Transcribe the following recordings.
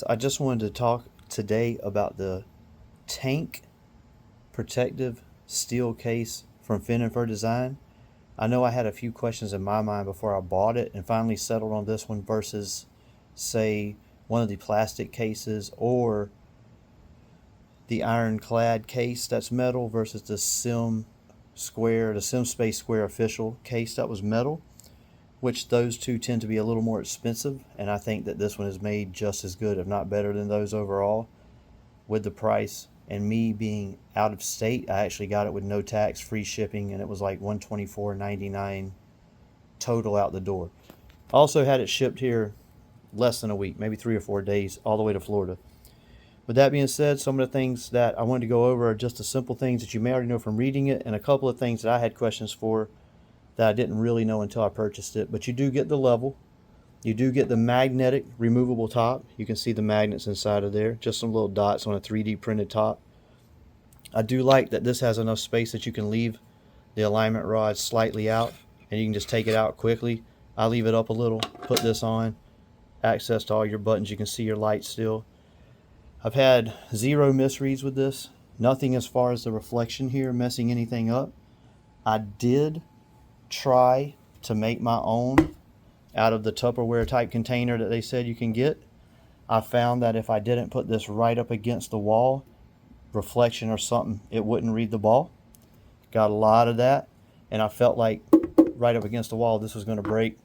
I just wanted to talk today about the tank protective steel case from Fin and Fur Design. I know I had a few questions in my mind before I bought it and finally settled on this one versus, say, one of the plastic cases or the ironclad case that's metal versus the Sim Space Square official case that was metal, which those two tend to be a little more expensive, and I think that this one is made just as good, if not better than those overall. With the price and me being out of state, I actually got it with no tax, free shipping, and it was like $124.99 total out the door. Also had it shipped here less than a week, maybe 3 or 4 days, all the way to Florida. With that being said, some of the things that I wanted to go over are just the simple things that you may already know from reading it, and a couple of things that I had questions for that I didn't really know until I purchased it. But you do get the level. You do get the magnetic removable top. You can see the magnets inside of there, just some little dots on a 3D printed top. I do like that this has enough space that you can leave the alignment rod slightly out and you can just take it out quickly. I leave it up a little, put this on, access to all your buttons. You can see your lights still. I've had zero misreads with this. Nothing as far as the reflection here messing anything up. I did try to make my own out of the Tupperware type container that they said you can get. I found that if I didn't put this right up against the wall, reflection or something, it wouldn't read the ball. Got a lot of that, and I felt like right up against the wall this was going to break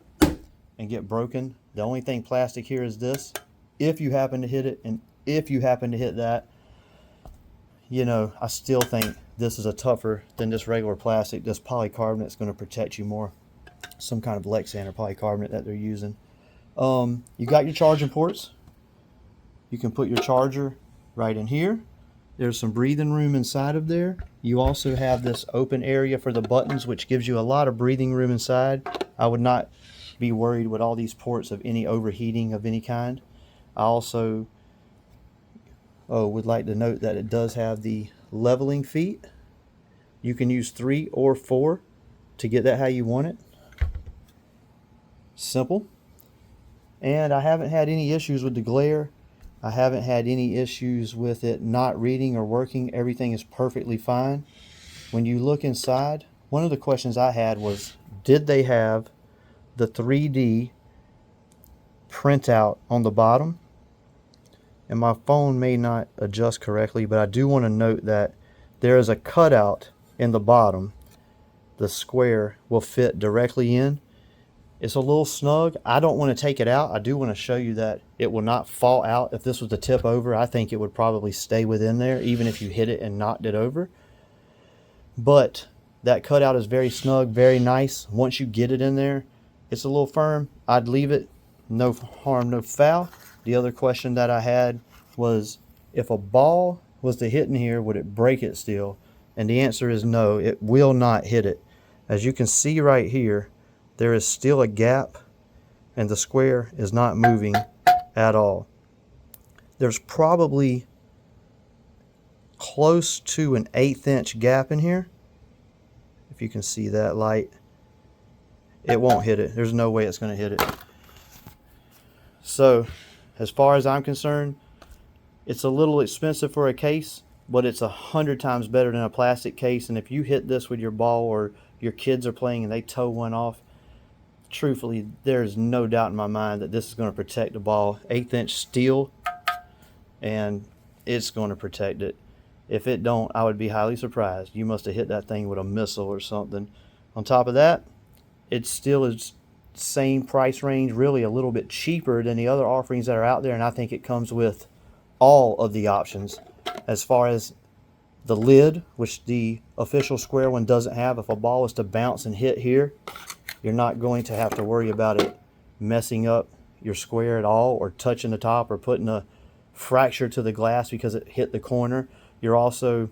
and get broken. The only thing plastic here is this. If you happen to hit it, and if you happen to hit that, I still think this is a tougher than this regular plastic. This polycarbonate is going to protect you more. Some kind of Lexan or polycarbonate that they're using. You got your charging ports. You can put your charger right in here. There's some breathing room inside of there. You also have this open area for the buttons, which gives you a lot of breathing room inside. I would not be worried with all these ports of any overheating of any kind. I also would like to note that it does have the leveling feet. You can use 3 or 4 to get that how you want it. Simple. And I haven't had any issues with the glare. I haven't had any issues with it not reading or working. Everything is perfectly fine. When you look inside, one of the questions I had was, did they have the 3D printout on the bottom? And my phone may not adjust correctly, but I do want to note that there is a cutout in the bottom. The square will fit directly in. It's a little snug. I don't want to take it out. I do want to show you that it will not fall out. If this was to tip over, I think it would probably stay within there, even if you hit it and knocked it over. But that cutout is very snug, very nice. Once you get it in there, it's a little firm. I'd leave it. No harm, no foul. The other question that I had was, if a ball was to hit in here, would it break it still? And the answer is no, it will not hit it. As you can see right here, there is still a gap and the square is not moving at all. There's probably close to an 1/8 inch gap in here. If you can see that light, it won't hit it. There's no way it's going to hit it. So as far as I'm concerned, it's a little expensive for a case, but it's 100 times better than a plastic case. And if you hit this with your ball or your kids are playing and they tow one off, truthfully, there's no doubt in my mind that this is going to protect the ball. 1/8 inch steel, and it's going to protect it. If it don't, I would be highly surprised. You must have hit that thing with a missile or something. On top of that, it still is same price range, really a little bit cheaper than the other offerings that are out there, and I think it comes with all of the options. As far as the lid, which the official square one doesn't have, if a ball is to bounce and hit here, you're not going to have to worry about it messing up your square at all, or touching the top, or putting a fracture to the glass because it hit the corner. You're also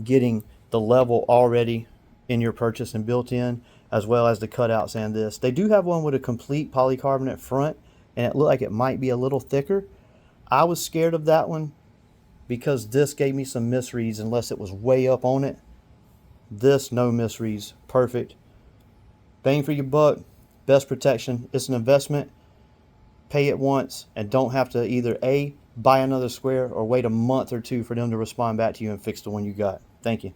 getting the level already in your purchase and built in, as well as the cutouts and this. They do have one with a complete polycarbonate front, and it looked like it might be a little thicker. I was scared of that one because this gave me some misreads unless it was way up on it. This, no misreads, perfect. Bang for your buck, best protection. It's an investment. pay it once and don't have to either A, buy another square or wait a month or two for them to respond back to you and fix the one you got. Thank you.